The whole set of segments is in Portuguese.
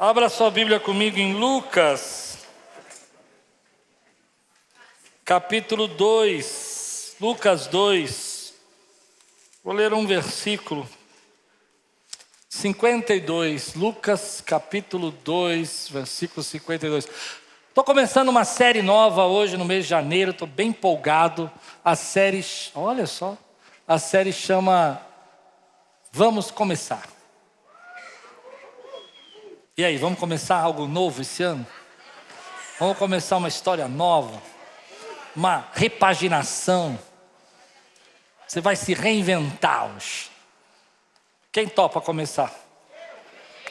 Abra sua Bíblia comigo em Lucas, capítulo 2. Lucas 2. Vou ler um versículo. 52. Lucas, capítulo 2, versículo 52. Estou começando uma série nova hoje no mês de janeiro. Estou bem empolgado. A série, olha só, a série chama Vamos Começar. E aí, vamos começar algo novo esse ano? Vamos começar uma história nova, uma repaginação. Você vai se reinventar hoje. Quem topa começar?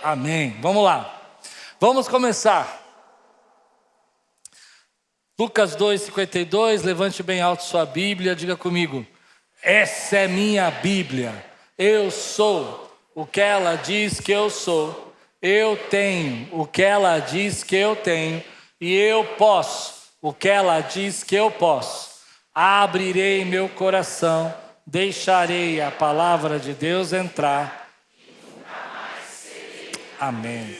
Amém. Vamos lá. Vamos começar. Lucas 2:52, levante bem alto sua Bíblia, diga comigo: essa é minha Bíblia. Eu sou o que ela diz que eu sou. Eu tenho o que ela diz que eu tenho, e eu posso o que ela diz que eu posso. Abrirei meu coração, deixarei a palavra de Deus entrar. Amém.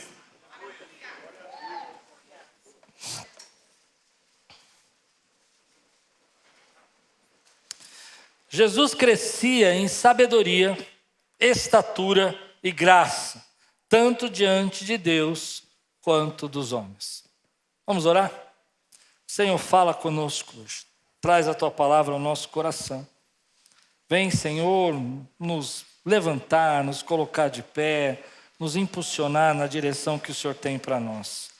Jesus crescia em sabedoria, estatura e graça, tanto diante de Deus quanto dos homens. Vamos orar? Senhor, fala conosco hoje. Traz a tua palavra ao nosso coração. Vem, Senhor, nos levantar, nos colocar de pé, nos impulsionar na direção que o Senhor tem para nós.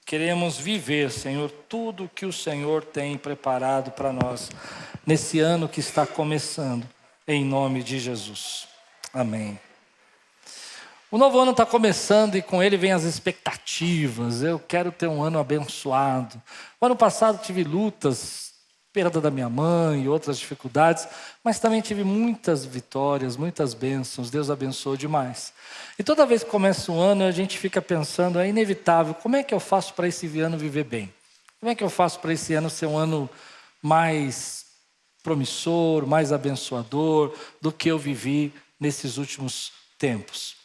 Queremos viver, Senhor, tudo o que o Senhor tem preparado para nós nesse ano que está começando, em nome de Jesus. Amém. O novo ano está começando e com ele vem as expectativas. Eu quero ter um ano abençoado. O ano passado tive lutas, perda da minha mãe e outras dificuldades, mas também tive muitas vitórias, muitas bênçãos. Deus abençoou demais. E toda vez que começa um ano, a gente fica pensando, é inevitável, como é que eu faço para esse ano viver bem? Como é que eu faço para esse ano ser um ano mais promissor, mais abençoador do que eu vivi nesses últimos tempos?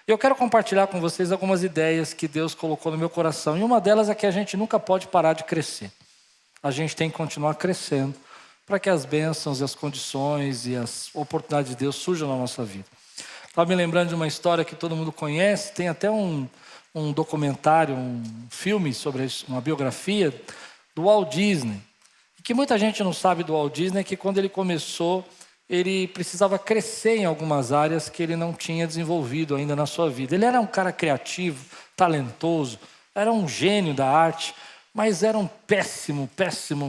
Eu quero compartilhar com vocês algumas ideias que Deus colocou no meu coração. E uma delas é que a gente nunca pode parar de crescer. A gente tem que continuar crescendo para que as bênçãos, as condições e as oportunidades de Deus surjam na nossa vida. Estava me lembrando de uma história que todo mundo conhece. Tem até um documentário, um filme sobre uma biografia do Walt Disney. E que muita gente não sabe do Walt Disney é que quando ele começou, ele precisava crescer em algumas áreas que ele não tinha desenvolvido ainda na sua vida. Ele era um cara criativo, talentoso, era um gênio da arte, mas era um péssimo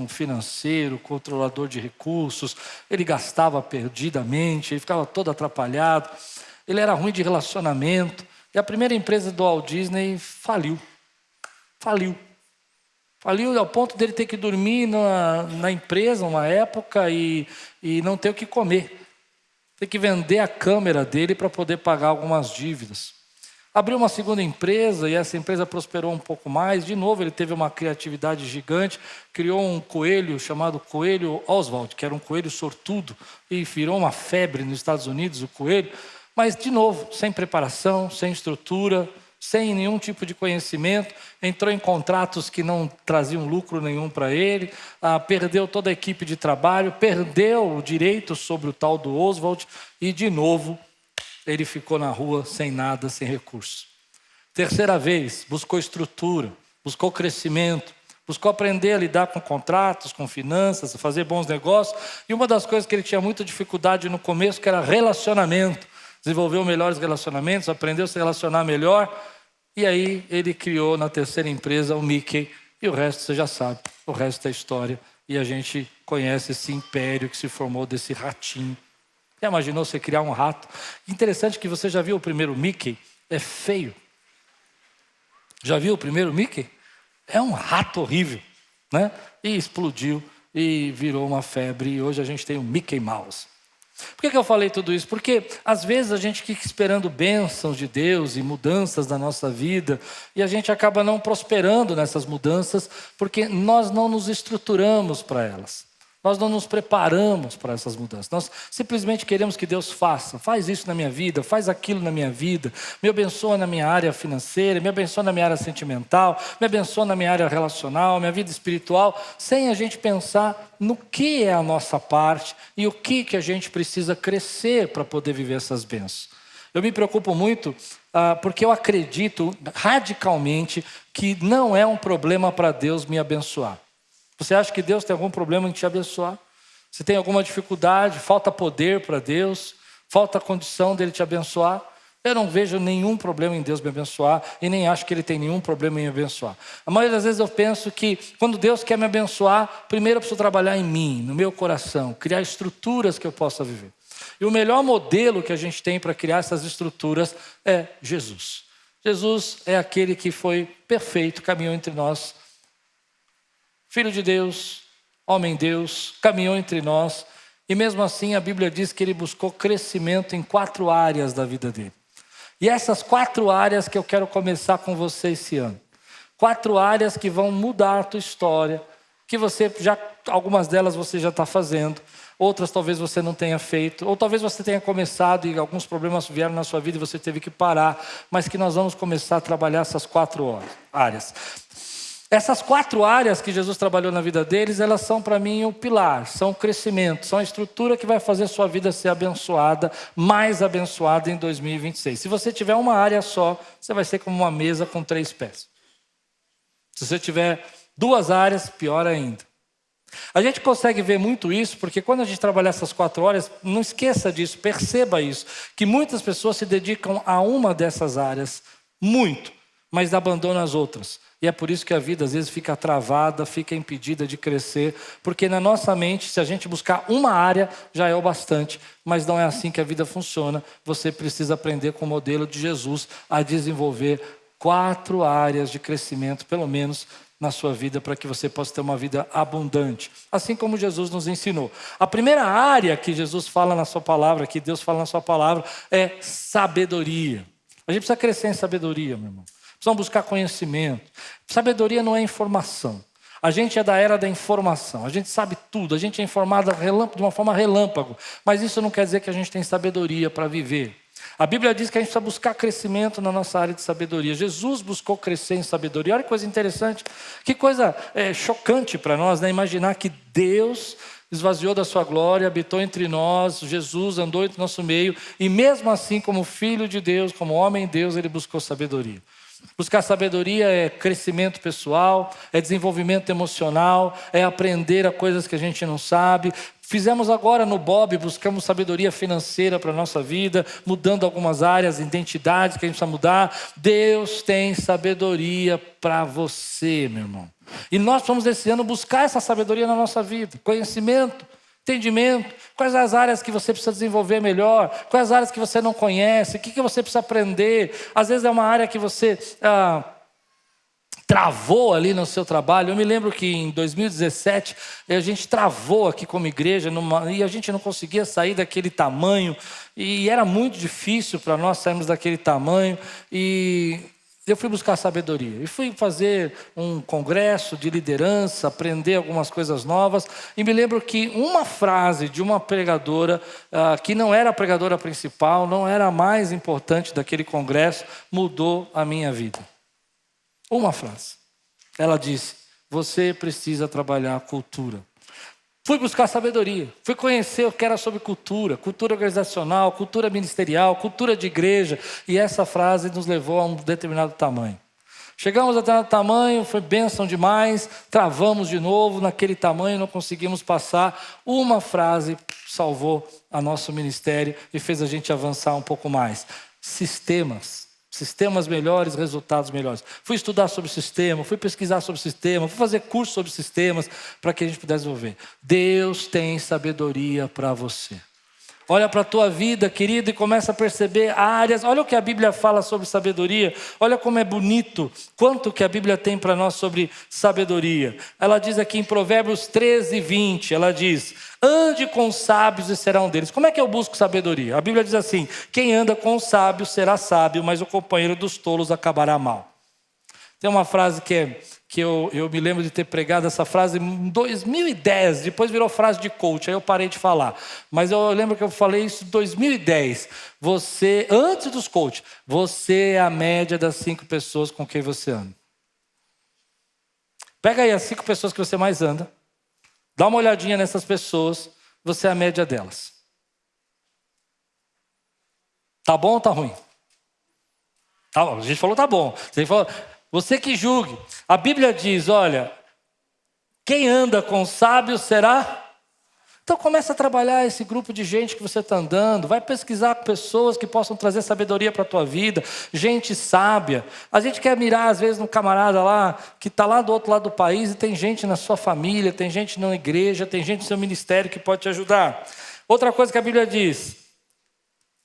financeiro, controlador de recursos. Ele gastava perdidamente, ele ficava todo atrapalhado. Ele era ruim de relacionamento. E a primeira empresa do Walt Disney faliu. Faliu ao ponto dele ter que dormir na empresa uma época e não ter o que comer. Ter que vender a câmera dele para poder pagar algumas dívidas. Abriu uma segunda empresa e essa empresa prosperou um pouco mais. De novo ele teve uma criatividade gigante. Criou um coelho chamado Coelho Oswald, que era um coelho sortudo. E virou uma febre nos Estados Unidos, o coelho. Mas de novo, sem preparação, sem estrutura, sem nenhum tipo de conhecimento, entrou em contratos que não traziam lucro nenhum para ele, perdeu toda a equipe de trabalho, perdeu o direito sobre o tal do Oswald e, de novo, ele ficou na rua sem nada, sem recurso. Terceira vez, buscou estrutura, buscou crescimento, buscou aprender a lidar com contratos, com finanças, a fazer bons negócios. E uma das coisas que ele tinha muita dificuldade no começo, que era relacionamento. Desenvolveu melhores relacionamentos, aprendeu a se relacionar melhor. E aí ele criou na terceira empresa o Mickey. E o resto você já sabe, o resto é história. E a gente conhece esse império que se formou desse ratinho. Já imaginou você criar um rato? Interessante que você já viu o primeiro Mickey? É feio. Já viu o primeiro Mickey? É um rato horrível, né? E explodiu e virou uma febre. E hoje a gente tem o Mickey Mouse. Por que eu falei tudo isso? Porque às vezes a gente fica esperando bênçãos de Deus e mudanças da nossa vida e a gente acaba não prosperando nessas mudanças porque nós não nos estruturamos para elas. Nós não nos preparamos para essas mudanças. Nós simplesmente queremos que Deus faça. Faz isso na minha vida, faz aquilo na minha vida. Me abençoa na minha área financeira, me abençoa na minha área sentimental, me abençoa na minha área relacional, minha vida espiritual, sem a gente pensar no que é a nossa parte e o que a gente precisa crescer para poder viver essas bênçãos. Eu me preocupo muito porque eu acredito radicalmente que não é um problema para Deus me abençoar. Você acha que Deus tem algum problema em te abençoar? Você tem alguma dificuldade, falta poder para Deus, falta condição dele te abençoar? Eu não vejo nenhum problema em Deus me abençoar e nem acho que ele tem nenhum problema em me abençoar. A maioria das vezes eu penso que quando Deus quer me abençoar, primeiro eu preciso trabalhar em mim, no meu coração, criar estruturas que eu possa viver. E o melhor modelo que a gente tem para criar essas estruturas é Jesus. Jesus é aquele que foi perfeito, caminhou entre nós, Filho de Deus, homem Deus, caminhou entre nós. E mesmo assim a Bíblia diz que ele buscou crescimento em 4 áreas da vida dele. E essas 4 áreas que eu quero começar com você esse ano. 4 áreas que vão mudar a tua história, que você já, algumas delas você já está fazendo, outras talvez você não tenha feito, ou talvez você tenha começado e alguns problemas vieram na sua vida e você teve que parar, mas que nós vamos começar a trabalhar essas 4 áreas. Essas 4 áreas que Jesus trabalhou na vida deles, elas são para mim o pilar, são o crescimento, são a estrutura que vai fazer a sua vida ser abençoada, mais abençoada em 2026. Se você tiver uma área só, você vai ser como uma mesa com 3 pés. Se você tiver 2 áreas, pior ainda. A gente consegue ver muito isso, porque quando a gente trabalhar essas 4 horas, não esqueça disso, perceba isso, que muitas pessoas se dedicam a uma dessas áreas muito, mas abandonam as outras. E é por isso que a vida às vezes fica travada, fica impedida de crescer, porque na nossa mente, se a gente buscar uma área, já é o bastante, mas não é assim que a vida funciona. Você precisa aprender com o modelo de Jesus a desenvolver 4 áreas de crescimento, pelo menos na sua vida, para que você possa ter uma vida abundante, assim como Jesus nos ensinou. A primeira área que Jesus fala na sua palavra, que Deus fala na sua palavra, é sabedoria. A gente precisa crescer em sabedoria, meu irmão. Precisamos buscar conhecimento. Sabedoria não é informação. A gente é da era da informação. A gente sabe tudo. A gente é informado de uma forma relâmpago. Mas isso não quer dizer que a gente tem sabedoria para viver. A Bíblia diz que a gente precisa buscar crescimento na nossa área de sabedoria. Jesus buscou crescer em sabedoria. Olha que coisa interessante. Que coisa chocante para nós, né? Imaginar que Deus esvaziou da sua glória, habitou entre nós, Jesus andou entre nosso meio. E mesmo assim, como filho de Deus, como homem de Deus, ele buscou sabedoria. Buscar sabedoria é crescimento pessoal, é desenvolvimento emocional, é aprender a coisas que a gente não sabe. Fizemos agora no Bob, buscamos sabedoria financeira para a nossa vida, mudando algumas áreas, identidades que a gente precisa mudar. Deus tem sabedoria para você, meu irmão. E nós vamos esse ano buscar essa sabedoria na nossa vida, conhecimento, entendimento, quais as áreas que você precisa desenvolver melhor, quais as áreas que você não conhece, o que você precisa aprender. Às vezes é uma área que você travou ali no seu trabalho. Eu me lembro que em 2017 a gente travou aqui como igreja e a gente não conseguia sair daquele tamanho e era muito difícil para nós sairmos daquele tamanho e eu fui buscar sabedoria e fui fazer um congresso de liderança, aprender algumas coisas novas. E me lembro que uma frase de uma pregadora, que não era a pregadora principal, não era a mais importante daquele congresso, mudou a minha vida. Uma frase. Ela disse: você precisa trabalhar a cultura. Fui buscar sabedoria, fui conhecer o que era sobre cultura organizacional, cultura ministerial, cultura de igreja, e essa frase nos levou a um determinado tamanho. Chegamos a determinado tamanho, foi bênção demais, travamos de novo naquele tamanho, não conseguimos passar. Uma frase salvou a nosso ministério e fez a gente avançar um pouco mais. Sistemas melhores, resultados melhores. Fui estudar sobre sistema, fui pesquisar sobre sistema, fui fazer curso sobre sistemas para que a gente pudesse desenvolver. Deus tem sabedoria para você. Olha para a tua vida, querido, e começa a perceber áreas. Olha o que a Bíblia fala sobre sabedoria. Olha como é bonito, quanto que a Bíblia tem para nós sobre sabedoria. Ela diz aqui em Provérbios 13:20, ela diz: ande com os sábios e será um deles. Como é que eu busco sabedoria? A Bíblia diz assim: quem anda com os sábios será sábio, mas o companheiro dos tolos acabará mal. Tem uma frase que que eu me lembro de ter pregado essa frase em 2010, depois virou frase de coach, aí eu parei de falar. Mas eu lembro que eu falei isso em 2010. Você, antes dos coach, você é a média das 5 pessoas com quem você anda. Pega aí as 5 pessoas que você mais anda, dá uma olhadinha nessas pessoas, você é a média delas. Tá bom ou tá ruim? Tá bom, a gente falou tá bom. Você que julgue. A Bíblia diz, olha, quem anda com sábios será... Então começa a trabalhar esse grupo de gente que você está andando, vai pesquisar pessoas que possam trazer sabedoria para a tua vida, gente sábia. A gente quer mirar às vezes no camarada lá, que está lá do outro lado do país, e tem gente na sua família, tem gente na igreja, tem gente no seu ministério que pode te ajudar. Outra coisa que a Bíblia diz,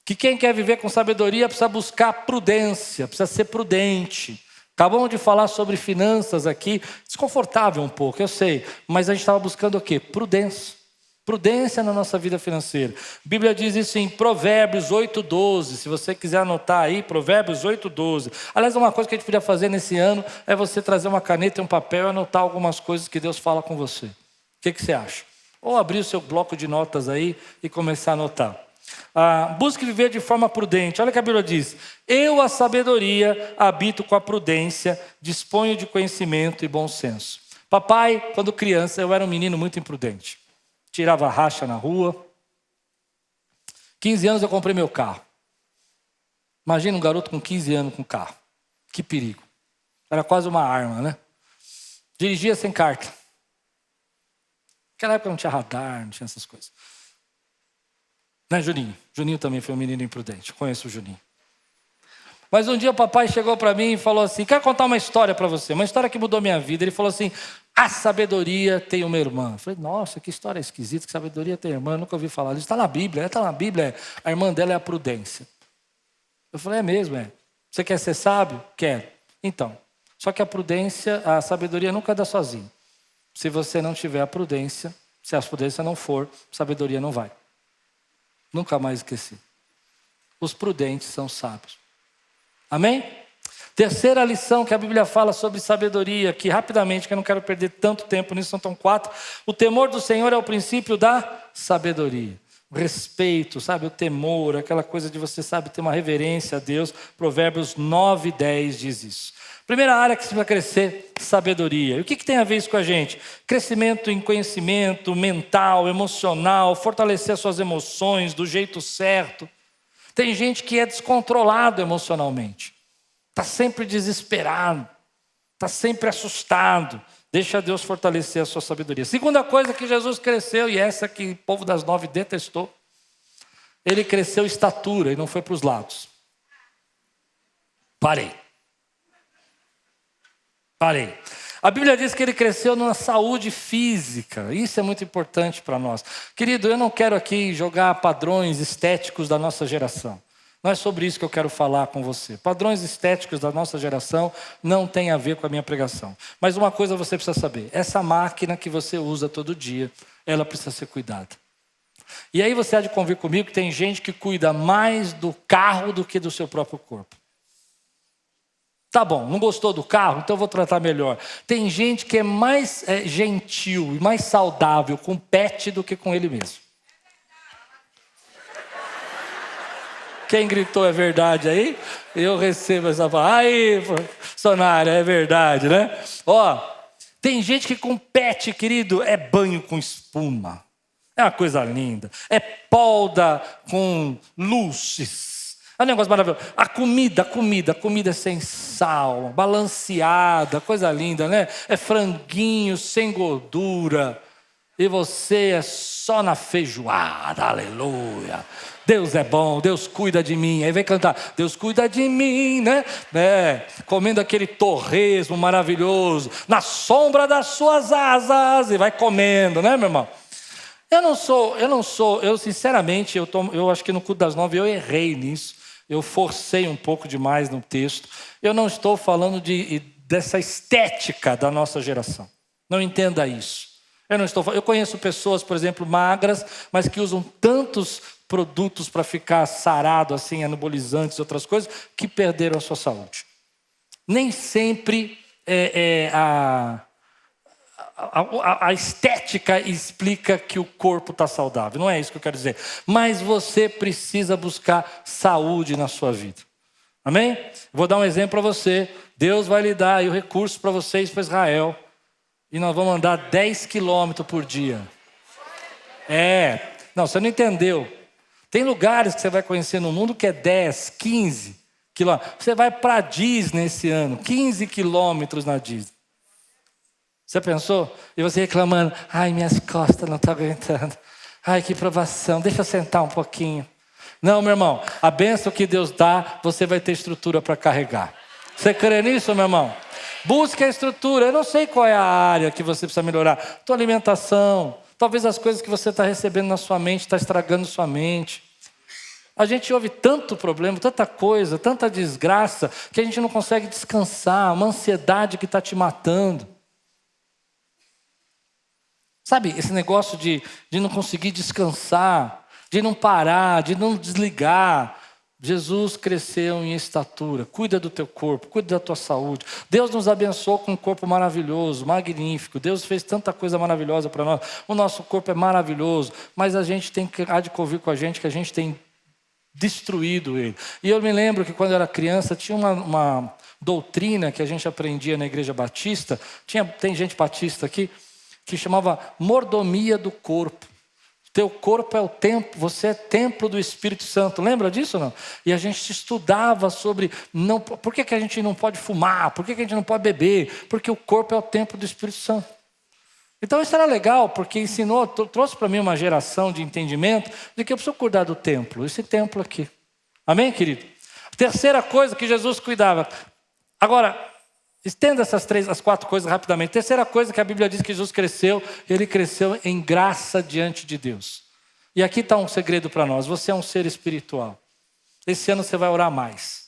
que quem quer viver com sabedoria precisa buscar prudência, precisa ser prudente. Acabamos de falar sobre finanças aqui, desconfortável um pouco, eu sei, mas a gente estava buscando o quê? Prudência. Prudência na nossa vida financeira. A Bíblia diz isso em Provérbios 8:12. Se você quiser anotar aí, Provérbios 8:12. Aliás, uma coisa que a gente podia fazer nesse ano é você trazer uma caneta e um papel e anotar algumas coisas que Deus fala com você. O que você acha? Ou abrir o seu bloco de notas aí e começar a anotar. Busque viver de forma prudente. Olha o que a Bíblia diz. Eu, a sabedoria, habito com a prudência, disponho de conhecimento e bom senso. Papai, quando criança, eu era um menino muito imprudente. Tirava racha na rua. 15 anos eu comprei meu carro. Imagina um garoto com 15 anos com carro. Que perigo. Era quase uma arma, né? Dirigia sem carta. Naquela época não tinha radar, não tinha essas coisas. Né, Juninho? Juninho também foi um menino imprudente. Conheço o Juninho. Mas um dia o papai chegou para mim e falou assim, quero contar uma história para você, uma história que mudou minha vida. Ele falou assim, a sabedoria tem uma irmã. Eu falei, nossa, que história esquisita, que sabedoria tem irmã, eu nunca ouvi falar. Ele disse, está na Bíblia, a irmã dela é a prudência. Eu falei, é mesmo, é. Você quer ser sábio? Quero. Então, só que a prudência, a sabedoria nunca dá sozinho. Se você não tiver a prudência, se a prudência não for, a sabedoria não vai. Nunca mais esqueci. Os prudentes são sábios. Amém? Terceira lição que a Bíblia fala sobre sabedoria, que rapidamente, que eu não quero perder tanto tempo nisso, são quatro. O temor do Senhor é o princípio da sabedoria. O respeito, sabe? O temor, aquela coisa de você, sabe, ter uma reverência a Deus. Provérbios 9:10 diz isso. Primeira área que você vai crescer, sabedoria. E o que tem a ver isso com a gente? Crescimento em conhecimento mental, emocional, fortalecer as suas emoções do jeito certo. Tem gente que é descontrolado emocionalmente. Está sempre desesperado. Está sempre assustado. Deixa Deus fortalecer a sua sabedoria. Segunda coisa que Jesus cresceu, e essa que o povo das 9 detestou. Ele cresceu estatura e não foi para os lados. Parei. A Bíblia diz que ele cresceu na saúde física. Isso é muito importante para nós. Querido, eu não quero aqui jogar padrões estéticos da nossa geração. Não é sobre isso que eu quero falar com você. Padrões estéticos da nossa geração não tem a ver com a minha pregação. Mas uma coisa você precisa saber. Essa máquina que você usa todo dia, ela precisa ser cuidada. E aí você há de convir comigo que tem gente que cuida mais do carro do que do seu próprio corpo. Tá bom, não gostou do carro? Então eu vou tratar melhor. Tem gente que é mais gentil e mais saudável com o pet do que com ele mesmo. Quem gritou é verdade aí? Eu recebo essa palavra. Aí, funcionário, é verdade, né? Ó, tem gente que com pet, querido, é banho com espuma. É uma coisa linda. É polda com luzes. É um negócio maravilhoso. A comida sem sal, balanceada, coisa linda, né? É franguinho sem gordura. E você é só na feijoada, aleluia. Deus é bom, Deus cuida de mim. Aí vem cantar, Deus cuida de mim, né? Comendo aquele torresmo maravilhoso, na sombra das suas asas, e vai comendo, né, meu irmão? Eu sinceramente, eu acho que no culto das 9 eu errei nisso. Eu forcei um pouco demais no texto. Eu não estou falando dessa estética da nossa geração. Não entenda isso. Eu conheço pessoas, por exemplo, magras, mas que usam tantos produtos para ficar sarado, assim, anabolizantes e outras coisas, que perderam a sua saúde. Nem sempre a estética explica que o corpo está saudável. Não é isso que eu quero dizer. Mas você precisa buscar saúde na sua vida. Amém? Vou dar um exemplo para você. Deus vai lhe dar aí o recurso para vocês para Israel. E nós vamos andar 10 quilômetros por dia. Não, você não entendeu. Tem lugares que você vai conhecer no mundo que é 10, 15 quilômetros. Você vai para a Disney esse ano, 15 quilômetros na Disney. Você pensou? E você reclamando, ai, minhas costas não estão aguentando. Ai, que provação, deixa eu sentar um pouquinho. Não, meu irmão, a bênção que Deus dá, você vai ter estrutura para carregar. Você crê nisso, meu irmão? Busque a estrutura. Eu não sei qual é a área que você precisa melhorar. Tua alimentação, talvez as coisas que você está recebendo na sua mente, está estragando sua mente. A gente ouve tanto problema, tanta coisa, tanta desgraça, que a gente não consegue descansar, uma ansiedade que está te matando. Sabe, esse negócio de não conseguir descansar, de não parar, de não desligar. Jesus cresceu em estatura. Cuida do teu corpo, cuida da tua saúde. Deus nos abençoou com um corpo maravilhoso, magnífico. Deus fez tanta coisa maravilhosa para nós. O nosso corpo é maravilhoso, mas a gente há de convir com a gente que a gente tem destruído ele. E eu me lembro que quando eu era criança tinha uma doutrina que a gente aprendia na igreja batista. Tem gente batista aqui, que chamava mordomia do corpo. Teu corpo é o templo, você é templo do Espírito Santo. Lembra disso ou não? E a gente estudava sobre por que a gente não pode fumar, por que a gente não pode beber, porque o corpo é o templo do Espírito Santo. Então isso era legal, porque ensinou, trouxe para mim uma geração de entendimento de que eu preciso cuidar do templo, esse templo aqui. Amém, querido? Terceira coisa que Jesus cuidava. Agora, estenda as 4 coisas rapidamente. Terceira coisa que a Bíblia diz que Jesus cresceu, ele cresceu em graça diante de Deus. E aqui está um segredo para nós, você é um ser espiritual. Esse ano você vai orar mais.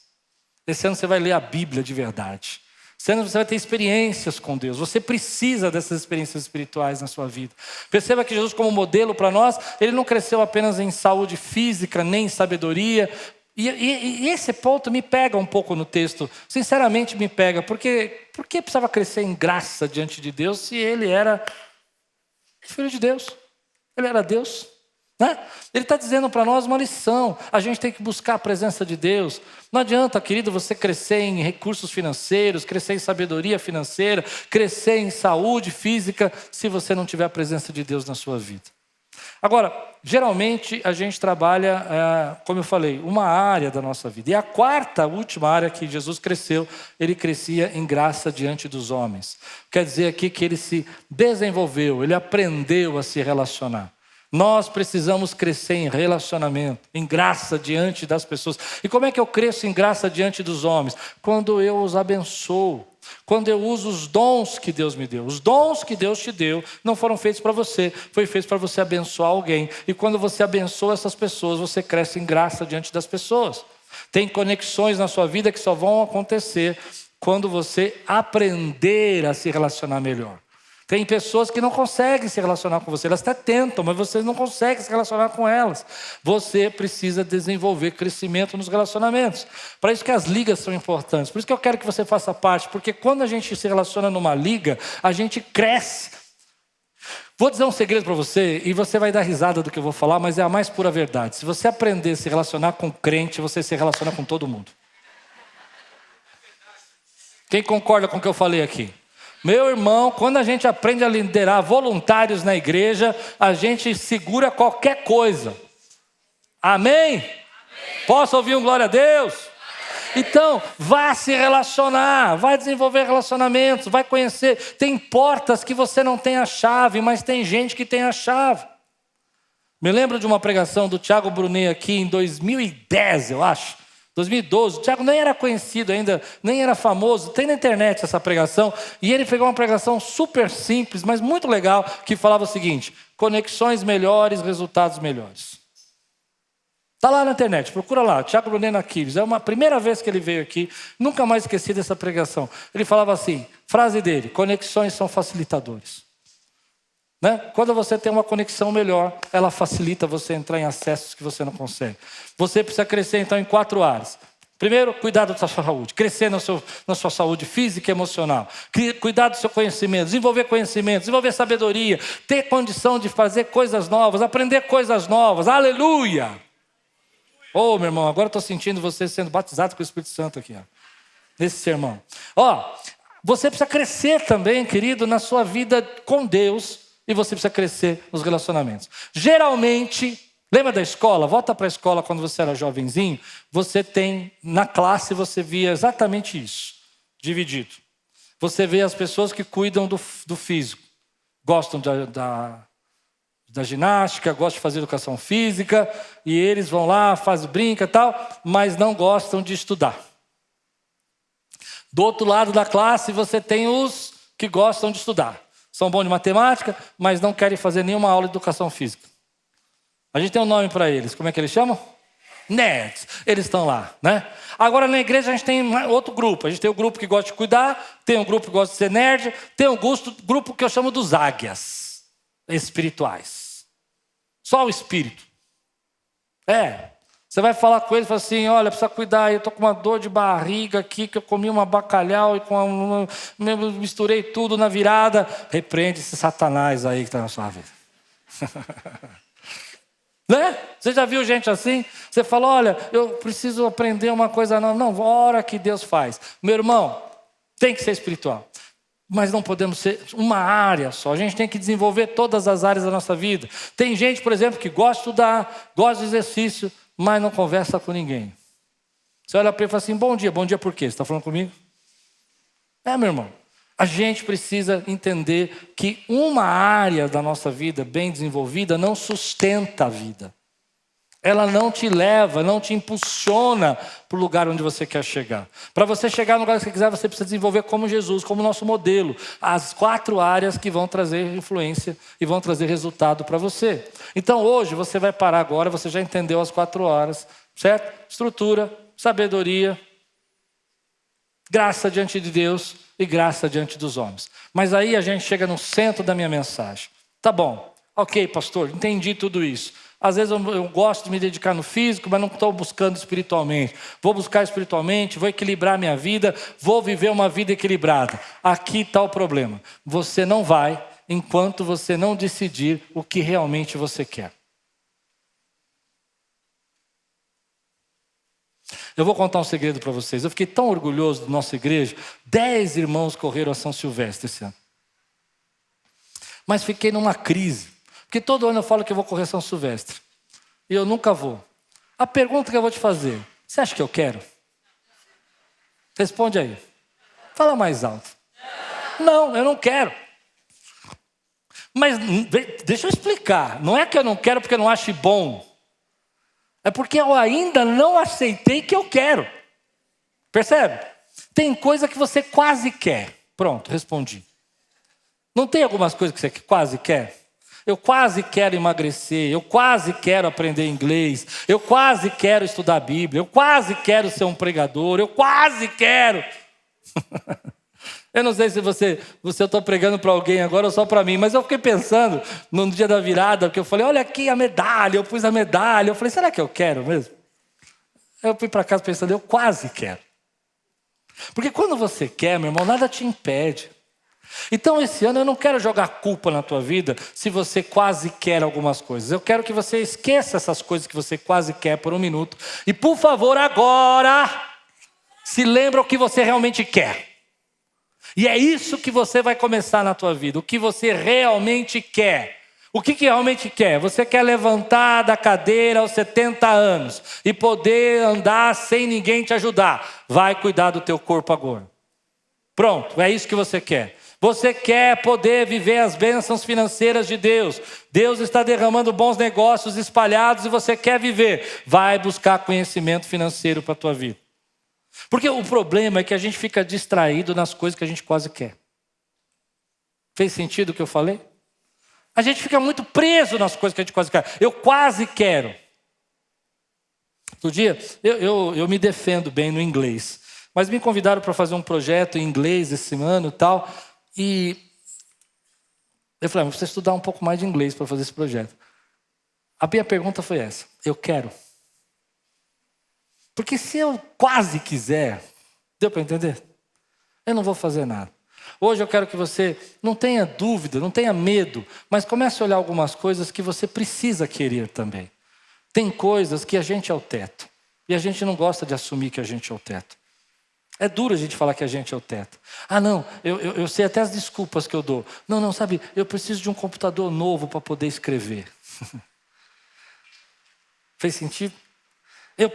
Esse ano você vai ler a Bíblia de verdade. Esse ano você vai ter experiências com Deus. Você precisa dessas experiências espirituais na sua vida. Perceba que Jesus como modelo para nós, ele não cresceu apenas em saúde física, nem em sabedoria. E esse ponto me pega um pouco no texto, sinceramente me pega, porque por que precisava crescer em graça diante de Deus se ele era filho de Deus? Ele era Deus, né? Ele está dizendo para nós uma lição, a gente tem que buscar a presença de Deus. Não adianta, querido, você crescer em recursos financeiros, crescer em sabedoria financeira, crescer em saúde física, se você não tiver a presença de Deus na sua vida. Agora, geralmente a gente trabalha, como eu falei, uma área da nossa vida. E a quarta, última área que Jesus cresceu, ele crescia em graça diante dos homens. Quer dizer aqui que ele se desenvolveu, ele aprendeu a se relacionar. Nós precisamos crescer em relacionamento, em graça diante das pessoas. E como é que eu cresço em graça diante dos homens? Quando eu os abençoo. Quando eu uso os dons que Deus me deu. Os dons que Deus te deu não foram feitos para você, foi feito para você abençoar alguém. E quando você abençoa essas pessoas, você cresce em graça diante das pessoas. Tem conexões na sua vida que só vão acontecer quando você aprender a se relacionar melhor. Tem pessoas que não conseguem se relacionar com você, elas até tentam, mas você não consegue se relacionar com elas. Você precisa desenvolver crescimento nos relacionamentos. Para isso que as ligas são importantes, por isso que eu quero que você faça parte, porque quando a gente se relaciona numa liga, a gente cresce. Vou dizer um segredo para você, e você vai dar risada do que eu vou falar, mas é a mais pura verdade. Se você aprender a se relacionar com crente, você se relaciona com todo mundo. Quem concorda com o que eu falei aqui? Meu irmão, quando a gente aprende a liderar voluntários na igreja, a gente segura qualquer coisa. Amém? Amém. Posso ouvir um glória a Deus? Amém. Então, vá se relacionar, vai desenvolver relacionamentos, vai conhecer. Tem portas que você não tem a chave, mas tem gente que tem a chave. Me lembro de uma pregação do Thiago Brunet aqui em 2010, eu acho. 2012, o Tiago nem era conhecido ainda, nem era famoso, tem na internet essa pregação, e ele pegou uma pregação super simples, mas muito legal, que falava o seguinte: conexões melhores, resultados melhores. Está lá na internet, procura lá, Thiago Brunet Naquives, é uma primeira vez que ele veio aqui, nunca mais esqueci dessa pregação. Ele falava assim, frase dele: conexões são facilitadores. Né? Quando você tem uma conexão melhor, ela facilita você entrar em acessos que você não consegue. Você precisa crescer então em 4 áreas. Primeiro, cuidar da sua saúde, crescer na sua saúde física e emocional, cuidar do seu conhecimento, desenvolver conhecimento, desenvolver sabedoria, ter condição de fazer coisas novas, aprender coisas novas, aleluia! Ô, meu irmão, agora eu estou sentindo você sendo batizado com o Espírito Santo aqui, ó, nesse sermão. Você precisa crescer também, querido, na sua vida com Deus, e você precisa crescer nos relacionamentos. Geralmente, lembra da escola? Volta para a escola quando você era jovenzinho. Você tem, na classe, você via exatamente isso, dividido. Você vê as pessoas que cuidam do físico. Gostam da ginástica, gostam de fazer educação física. E eles vão lá, brinca e tal, mas não gostam de estudar. Do outro lado da classe, você tem os que gostam de estudar. São bons de matemática, mas não querem fazer nenhuma aula de educação física. A gente tem um nome para eles. Como é que eles chamam? Nerds. Eles estão lá, né? Agora na igreja a gente tem outro grupo. A gente tem o grupo que gosta de cuidar, tem um grupo que gosta de ser nerd, tem um grupo que eu chamo dos águias espirituais. Só o espírito. Você vai falar com eles e fala assim, olha, precisa cuidar, eu estou com uma dor de barriga aqui, que eu comi uma bacalhau e misturei tudo na virada. Repreende esse Satanás aí que está na sua vida. Né? Você já viu gente assim? Você fala, olha, eu preciso aprender uma coisa nova. Não, ora que Deus faz. Meu irmão, tem que ser espiritual. Mas não podemos ser uma área só. A gente tem que desenvolver todas as áreas da nossa vida. Tem gente, por exemplo, que gosta de estudar, gosta de exercício, mas não conversa com ninguém. Você olha para ele e fala assim, bom dia por quê? Você está falando comigo? Meu irmão. A gente precisa entender que uma área da nossa vida bem desenvolvida não sustenta a vida. Ela não te leva, não te impulsiona para o lugar onde você quer chegar. Para você chegar no lugar que você quiser, você precisa desenvolver como Jesus, como nosso modelo. As 4 áreas que vão trazer influência e vão trazer resultado para você. Então hoje você vai parar agora, você já entendeu as 4 áreas, certo? Estrutura, sabedoria, graça diante de Deus e graça diante dos homens. Mas aí a gente chega no centro da minha mensagem. Tá bom, ok, pastor, entendi tudo isso. Às vezes eu gosto de me dedicar no físico, mas não estou buscando espiritualmente. Vou buscar espiritualmente, vou equilibrar minha vida, vou viver uma vida equilibrada. Aqui está o problema. Você não vai enquanto você não decidir o que realmente você quer. Eu vou contar um segredo para vocês. Eu fiquei tão orgulhoso da nossa igreja. 10 irmãos correram a São Silvestre esse ano. Mas fiquei numa crise. Porque todo ano eu falo que eu vou correr São Silvestre. E eu nunca vou. A pergunta que eu vou te fazer. Você acha que eu quero? Responde aí. Fala mais alto. Não, eu não quero. Mas deixa eu explicar. Não é que eu não quero porque eu não acho bom. É porque eu ainda não aceitei que eu quero. Percebe? Tem coisa que você quase quer. Pronto, respondi. Não tem algumas coisas que você quase quer? Eu quase quero emagrecer, eu quase quero aprender inglês, eu quase quero estudar a Bíblia, eu quase quero ser um pregador, eu quase quero. Eu não sei se eu estou pregando para alguém agora ou só para mim, mas eu fiquei pensando no dia da virada, porque eu falei, olha aqui a medalha, eu pus a medalha, eu falei, será que eu quero mesmo? Eu fui para casa pensando, eu quase quero. Porque quando você quer, meu irmão, nada te impede. Então esse ano eu não quero jogar culpa na tua vida se você quase quer algumas coisas. Eu quero que você esqueça essas coisas que você quase quer por um minuto. E por favor agora, se lembra o que você realmente quer. E é isso que você vai começar na tua vida. O que você realmente quer. O que realmente quer? Você quer levantar da cadeira aos 70 anos e poder andar sem ninguém te ajudar. Vai cuidar do teu corpo agora. Pronto, é isso que você quer. Você quer poder viver as bênçãos financeiras de Deus. Deus está derramando bons negócios espalhados e você quer viver. Vai buscar conhecimento financeiro para a tua vida. Porque o problema é que a gente fica distraído nas coisas que a gente quase quer. Fez sentido o que eu falei? A gente fica muito preso nas coisas que a gente quase quer. Eu quase quero. Outro dia, eu me defendo bem no inglês. Mas me convidaram para fazer um projeto em inglês esse ano e tal. E eu falei, vou estudar um pouco mais de inglês para fazer esse projeto. A minha pergunta foi essa. Eu quero. Porque se eu quase quiser, deu para entender? Eu não vou fazer nada. Hoje eu quero que você não tenha dúvida, não tenha medo, mas comece a olhar algumas coisas que você precisa querer também. Tem coisas que a gente é o teto, e a gente não gosta de assumir que a gente é o teto. É duro a gente falar que a gente é o teto. Ah não, eu sei até as desculpas que eu dou. Não, sabe, eu preciso de um computador novo para poder escrever. Fez sentido? Eu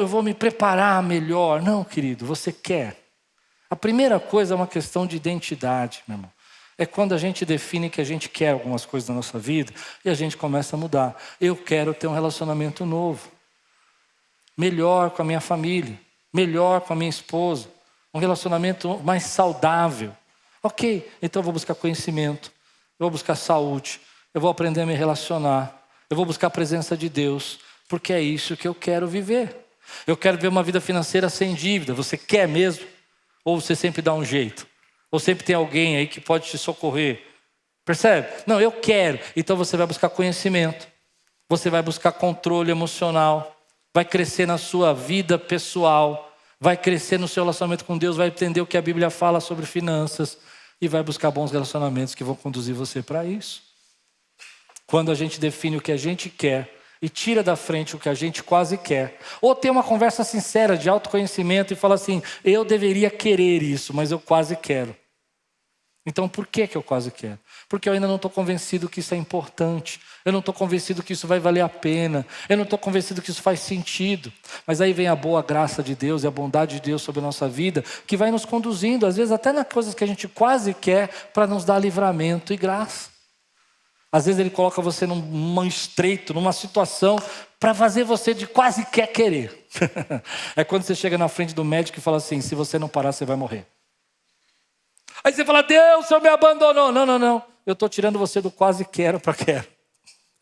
vou me preparar melhor. Não, querido, você quer. A primeira coisa é uma questão de identidade, meu irmão. É quando a gente define que a gente quer algumas coisas na nossa vida e a gente começa a mudar. Eu quero ter um relacionamento novo, melhor com a minha família, melhor com a minha esposa, um relacionamento mais saudável. Ok, então eu vou buscar conhecimento, eu vou buscar saúde, eu vou aprender a me relacionar, eu vou buscar a presença de Deus, porque é isso que eu quero viver. Eu quero ver uma vida financeira sem dívida. Você quer mesmo? Ou você sempre dá um jeito? Ou sempre tem alguém aí que pode te socorrer? Percebe? Não, eu quero. Então você vai buscar conhecimento, você vai buscar controle emocional, vai crescer na sua vida pessoal, vai crescer no seu relacionamento com Deus, vai entender o que a Bíblia fala sobre finanças e vai buscar bons relacionamentos que vão conduzir você para isso. Quando a gente define o que a gente quer e tira da frente o que a gente quase quer, ou tem uma conversa sincera de autoconhecimento e fala assim, eu deveria querer isso, mas eu quase quero. Então por que eu quase quero? Porque eu ainda não estou convencido que isso é importante, eu não estou convencido que isso vai valer a pena, eu não estou convencido que isso faz sentido. Mas aí vem a boa graça de Deus e a bondade de Deus sobre a nossa vida, que vai nos conduzindo, às vezes até nas coisas que a gente quase quer, para nos dar livramento e graça. Às vezes Ele coloca você num estreito, numa situação, para fazer você de quase querer. É quando você chega na frente do médico e fala assim, se você não parar, você vai morrer. Aí você fala, Deus, o Senhor me abandonou. Não. Eu estou tirando você do quase quero para quero.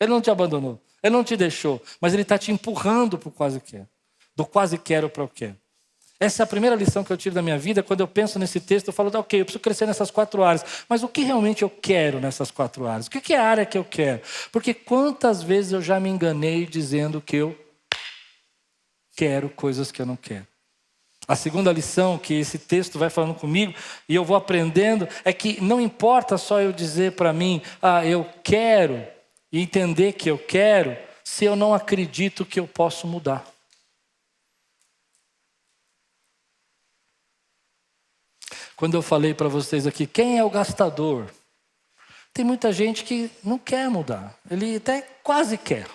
Ele não te abandonou, Ele não te deixou, mas Ele está te empurrando para o quase quero. Do quase quero para o quero. Essa é a primeira lição que eu tiro da minha vida. Quando eu penso nesse texto, eu falo, ok, eu preciso crescer nessas 4 áreas. Mas o que realmente eu quero nessas 4 áreas? O que é a área que eu quero? Porque quantas vezes eu já me enganei dizendo que eu quero coisas que eu não quero. A segunda lição que esse texto vai falando comigo, e eu vou aprendendo, é que não importa só eu dizer para mim, eu quero, e entender que eu quero, se eu não acredito que eu posso mudar. Quando eu falei para vocês aqui, quem é o gastador? Tem muita gente que não quer mudar, ele até quase quer.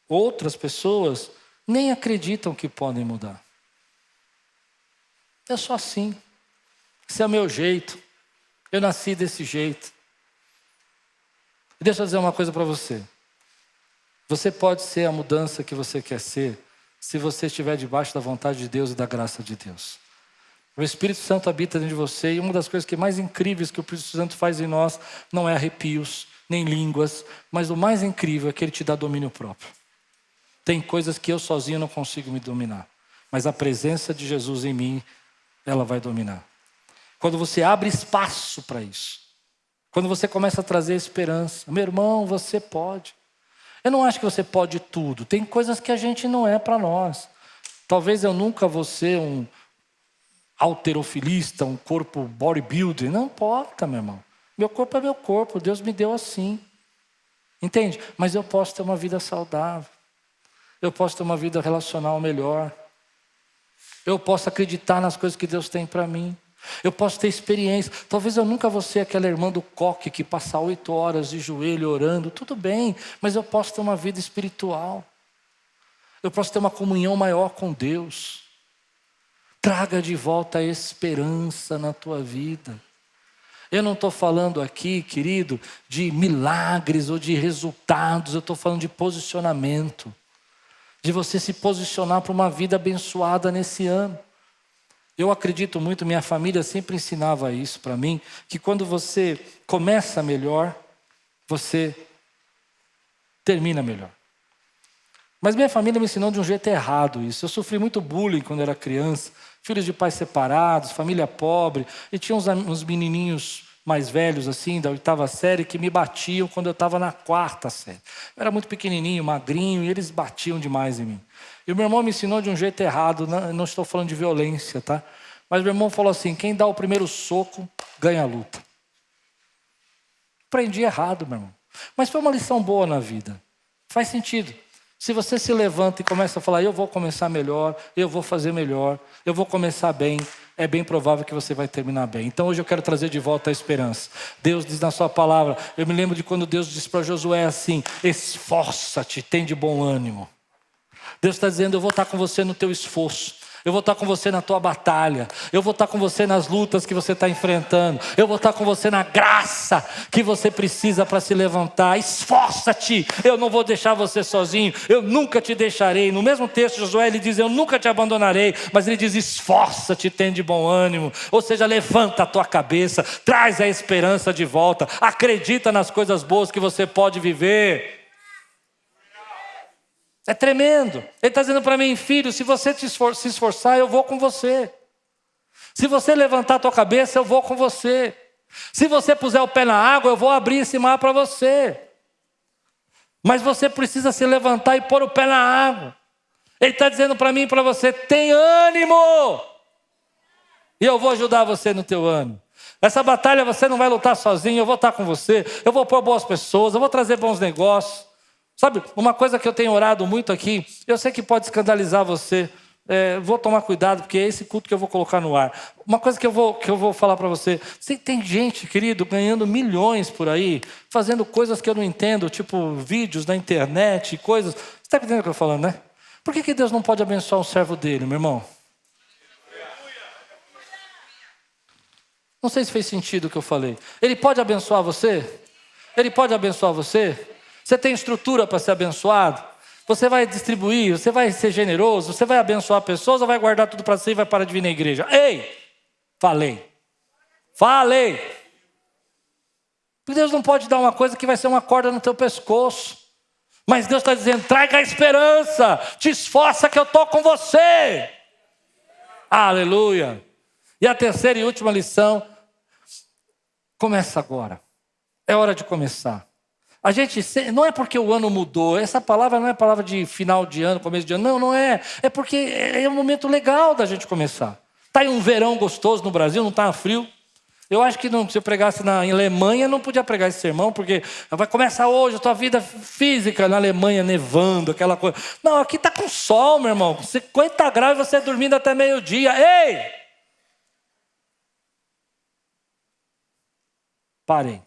Outras pessoas nem acreditam que podem mudar. Eu sou assim, esse é o meu jeito, eu nasci desse jeito. Deixa eu dizer uma coisa para você. Você pode ser a mudança que você quer ser, se você estiver debaixo da vontade de Deus e da graça de Deus. O Espírito Santo habita dentro de você, e uma das coisas que mais incríveis que o Espírito Santo faz em nós, não é arrepios, nem línguas, mas o mais incrível é que Ele te dá domínio próprio. Tem coisas que eu sozinho não consigo me dominar, mas a presença de Jesus em mim, ela vai dominar. Quando você abre espaço para isso, quando você começa a trazer esperança, meu irmão, você pode. Eu não acho que você pode tudo, tem coisas que a gente não é para nós. Talvez eu nunca vou ser um halterofilista, um corpo bodybuilder, não importa, meu irmão. Meu corpo é meu corpo, Deus me deu assim. Entende? Mas eu posso ter uma vida saudável, eu posso ter uma vida relacional melhor. Eu posso acreditar nas coisas que Deus tem para mim. Eu posso ter experiência. Talvez eu nunca vou ser aquela irmã do coque que passa 8 horas de joelho orando. Tudo bem, mas eu posso ter uma vida espiritual. Eu posso ter uma comunhão maior com Deus. Traga de volta a esperança na tua vida. Eu não estou falando aqui, querido, de milagres ou de resultados. Eu estou falando de posicionamento. De você se posicionar para uma vida abençoada nesse ano. Eu acredito muito, minha família sempre ensinava isso para mim, que quando você começa melhor, você termina melhor. Mas minha família me ensinou de um jeito errado isso. Eu sofri muito bullying quando era criança, filhos de pais separados, família pobre, e tinha uns menininhos mais velhos, assim, da 8ª série, que me batiam quando eu estava na 4ª série. Eu era muito pequenininho, magrinho, e eles batiam demais em mim. E o meu irmão me ensinou de um jeito errado, não estou falando de violência, tá? Mas meu irmão falou assim, quem dá o primeiro soco, ganha a luta. Aprendi errado, meu irmão. Mas foi uma lição boa na vida. Faz sentido. Se você se levanta e começa a falar, eu vou começar melhor, eu vou fazer melhor, eu vou começar bem, é bem provável que você vai terminar bem. Então hoje eu quero trazer de volta a esperança. Deus diz na sua palavra, eu me lembro de quando Deus disse para Josué assim, esforça-te, tem de bom ânimo. Deus está dizendo, eu vou estar com você no teu esforço. Eu vou estar com você na tua batalha. Eu vou estar com você nas lutas que você está enfrentando. Eu vou estar com você na graça que você precisa para se levantar. Esforça-te. Eu não vou deixar você sozinho. Eu nunca te deixarei. No mesmo texto, Josué, ele diz, eu nunca te abandonarei. Mas ele diz, esforça-te, tem de bom ânimo. Ou seja, levanta a tua cabeça. Traz a esperança de volta. Acredita nas coisas boas que você pode viver. É tremendo. Ele está dizendo para mim, filho, se você se esforçar, eu vou com você. Se você levantar a tua cabeça, eu vou com você. Se você puser o pé na água, eu vou abrir esse mar para você. Mas você precisa se levantar e pôr o pé na água. Ele está dizendo para mim e para você, tem ânimo. E eu vou ajudar você no teu ânimo. Essa batalha você não vai lutar sozinho, eu vou estar com você. Eu vou pôr boas pessoas, eu vou trazer bons negócios. Sabe, uma coisa que eu tenho orado muito aqui, eu sei que pode escandalizar você, vou tomar cuidado, porque é esse culto que eu vou colocar no ar. Uma coisa que eu vou falar para você, tem gente, querido, ganhando milhões por aí, fazendo coisas que eu não entendo, tipo vídeos na internet, coisas. Você está entendendo o que eu estou falando, né? Por que Deus não pode abençoar um servo dele, meu irmão? Não sei se fez sentido o que eu falei. Ele pode abençoar você? Ele pode abençoar você? Você tem estrutura para ser abençoado? Você vai distribuir, você vai ser generoso, você vai abençoar pessoas ou vai guardar tudo para si e vai parar de vir na igreja? Ei! Falei! Porque Deus não pode dar uma coisa que vai ser uma corda no teu pescoço. Mas Deus está dizendo, traga a esperança, te esforça que eu estou com você. Aleluia! E a terceira e última lição, começa agora. É hora de começar. A gente, não é porque o ano mudou, essa palavra não é palavra de final de ano, começo de ano, não é. É porque é um momento legal da gente começar. Está aí um verão gostoso no Brasil, não está frio. Eu acho que se eu pregasse na Alemanha, não podia pregar esse sermão, porque vai começar hoje a tua vida física na Alemanha, nevando, aquela coisa. Não, aqui está com sol, meu irmão, 50 graus e você dormindo até meio-dia. Ei! Parei.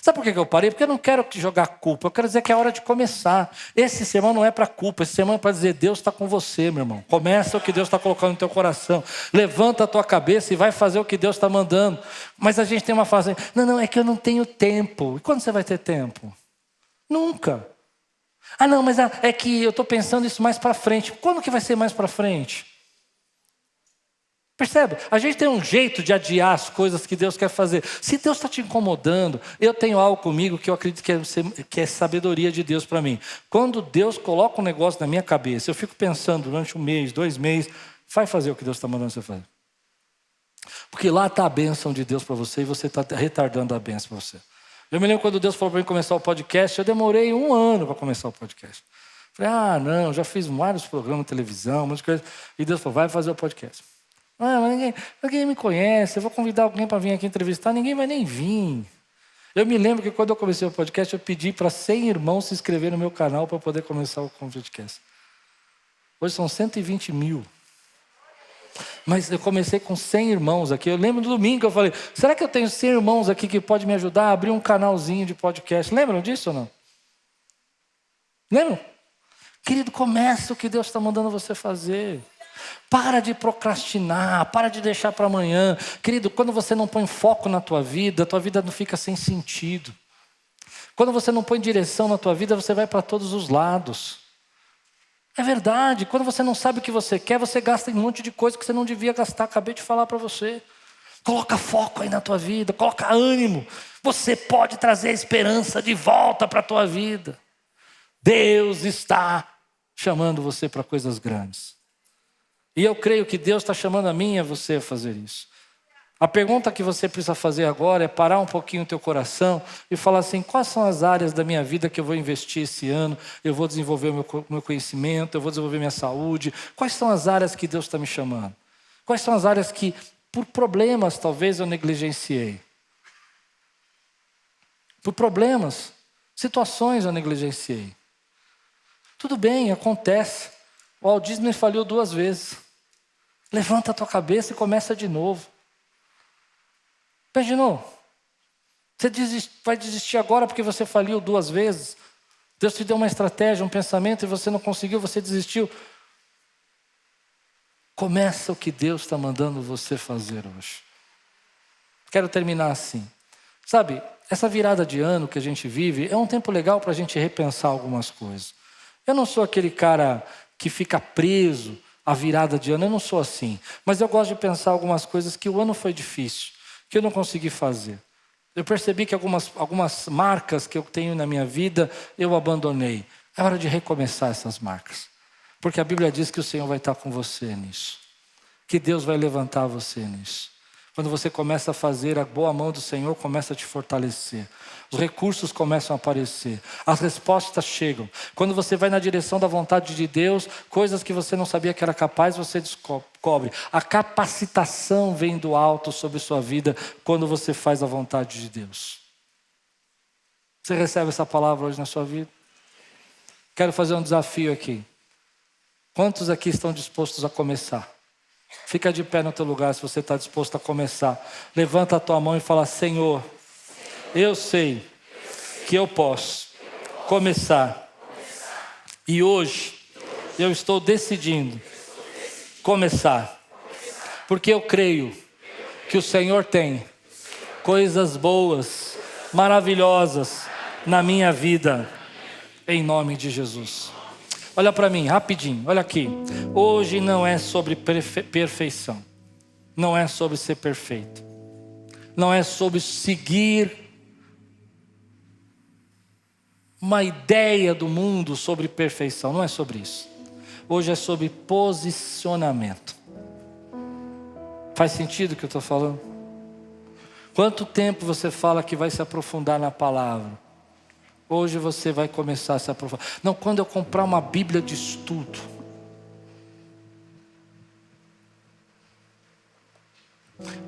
Sabe por que eu parei? Porque eu não quero jogar culpa, eu quero dizer que é hora de começar. Esse sermão não é para culpa, esse sermão é para dizer, Deus está com você, meu irmão. Começa o que Deus está colocando no teu coração. Levanta a tua cabeça e vai fazer o que Deus está mandando. Mas a gente tem uma fase, não, é que eu não tenho tempo. E quando você vai ter tempo? Nunca. Não, mas é que eu estou pensando isso mais para frente. Quando que vai ser mais para frente? Percebe? A gente tem um jeito de adiar as coisas que Deus quer fazer. Se Deus está te incomodando, eu tenho algo comigo que eu acredito que é sabedoria de Deus para mim. Quando Deus coloca um negócio na minha cabeça, eu fico pensando durante 1 mês, 2 meses, vai fazer o que Deus está mandando você fazer. Porque lá está a bênção de Deus para você e você está retardando a bênção para você. Eu me lembro quando Deus falou para mim começar o podcast, eu demorei 1 ano para começar o podcast. Falei, não, já fiz vários programas de televisão, muitas coisas. E Deus falou, vai fazer o podcast. Mas ninguém me conhece, eu vou convidar alguém para vir aqui entrevistar, ninguém vai nem vir. Eu me lembro que quando eu comecei o podcast, eu pedi para 100 irmãos se inscreverem no meu canal para poder começar o podcast. Hoje são 120 mil. Mas eu comecei com 100 irmãos aqui. Eu lembro do domingo que eu falei, será que eu tenho 100 irmãos aqui que podem me ajudar a abrir um canalzinho de podcast? Lembram disso ou não? Lembram? Querido, começa o que Deus está mandando você fazer. Para de procrastinar, para de deixar para amanhã. Querido, quando você não põe foco na tua vida não fica sem sentido. Quando você não põe direção na tua vida, você vai para todos os lados. É verdade, quando você não sabe o que você quer, você gasta em um monte de coisa que você não devia gastar. Acabei de falar para você. Coloca foco aí na tua vida, coloca ânimo. Você pode trazer a esperança de volta para a tua vida. Deus está chamando você para coisas grandes. E eu creio que Deus está chamando a mim e a você a fazer isso. A pergunta que você precisa fazer agora é parar um pouquinho o teu coração e falar assim, quais são as áreas da minha vida que eu vou investir esse ano, eu vou desenvolver o meu conhecimento, eu vou desenvolver minha saúde, quais são as áreas que Deus está me chamando? Quais são as áreas que, por problemas, talvez eu negligenciei? Por problemas, situações eu negligenciei. Tudo bem, acontece. O Walt Disney falhou 2 vezes. Levanta a tua cabeça e começa de novo. Imaginou? Você vai desistir agora porque você faliu 2 vezes. Deus te deu uma estratégia, um pensamento e você não conseguiu, você desistiu. Começa o que Deus está mandando você fazer hoje. Quero terminar assim. Sabe, essa virada de ano que a gente vive é um tempo legal para a gente repensar algumas coisas. Eu não sou aquele cara que fica preso à virada de ano, eu não sou assim. Mas eu gosto de pensar algumas coisas que o ano foi difícil, que eu não consegui fazer. Eu percebi que algumas marcas que eu tenho na minha vida, eu abandonei. É hora de recomeçar essas marcas. Porque a Bíblia diz que o Senhor vai estar com você nisso. Que Deus vai levantar você nisso. Quando você começa a fazer, a boa mão do Senhor começa a te fortalecer. Os recursos começam a aparecer. As respostas chegam. Quando você vai na direção da vontade de Deus, coisas que você não sabia que era capaz, você descobre. A capacitação vem do alto sobre sua vida quando você faz a vontade de Deus. Você recebe essa palavra hoje na sua vida? Quero fazer um desafio aqui. Quantos aqui estão dispostos a começar? Fica de pé no teu lugar se você está disposto a começar. Levanta a tua mão e fala, Senhor, eu sei que eu posso começar. E hoje eu estou decidindo começar. Porque eu creio que o Senhor tem coisas boas, maravilhosas na minha vida. Em nome de Jesus. Olha para mim, rapidinho, olha aqui. Hoje não é sobre perfeição. Não é sobre ser perfeito. Não é sobre seguir uma ideia do mundo sobre perfeição. Não é sobre isso. Hoje é sobre posicionamento. Faz sentido o que eu estou falando? Quanto tempo você fala que vai se aprofundar na palavra? Hoje você vai começar a se aprofundar. Não, quando eu comprar uma Bíblia de estudo.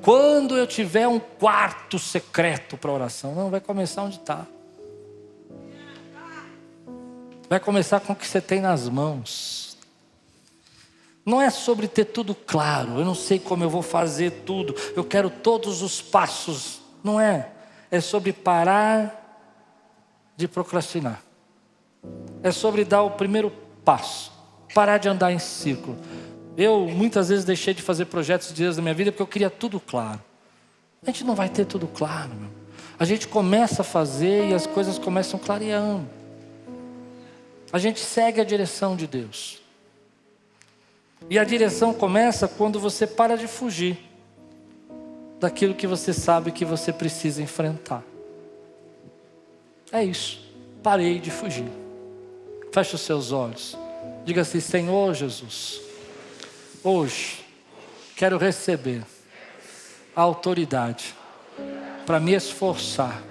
Quando eu tiver um quarto secreto para oração. Não, vai começar onde está. Vai começar com o que você tem nas mãos. Não é sobre ter tudo claro. Eu não sei como eu vou fazer tudo. Eu quero todos os passos. Não é. É sobre parar de procrastinar. É sobre dar o primeiro passo. Parar de andar em círculo. Eu muitas vezes deixei de fazer projetos de Deus na minha vida porque eu queria tudo claro. A gente não vai ter tudo claro, meu. A gente começa a fazer e as coisas começam clareando. A gente segue a direção de Deus. E a direção começa quando você para de fugir daquilo que você sabe que você precisa enfrentar. É isso. Parei de fugir. Feche os seus olhos. Diga assim, Senhor Jesus, hoje quero receber a autoridade para me esforçar,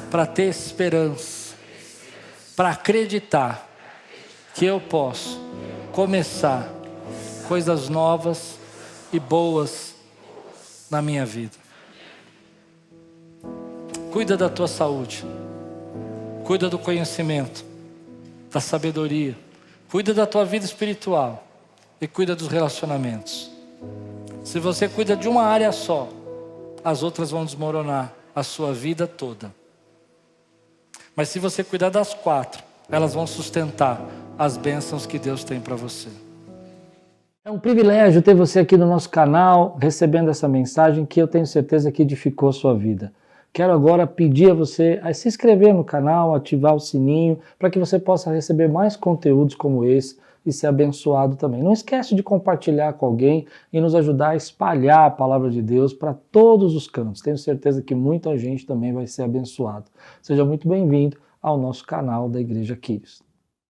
para ter esperança, para acreditar que eu posso começar coisas novas e boas na minha vida. Cuida da tua saúde. Cuida do conhecimento, da sabedoria. Cuida da tua vida espiritual. E cuida dos relacionamentos. Se você cuida de uma área só, as outras vão desmoronar a sua vida toda. Mas se você cuidar das 4, elas vão sustentar as bênçãos que Deus tem para você. É um privilégio ter você aqui no nosso canal, recebendo essa mensagem que eu tenho certeza que edificou a sua vida. Quero agora pedir a você a se inscrever no canal, ativar o sininho, para que você possa receber mais conteúdos como esse e ser abençoado também. Não esquece de compartilhar com alguém e nos ajudar a espalhar a palavra de Deus para todos os cantos. Tenho certeza que muita gente também vai ser abençoada. Seja muito bem-vindo ao nosso canal da Igreja Quírios.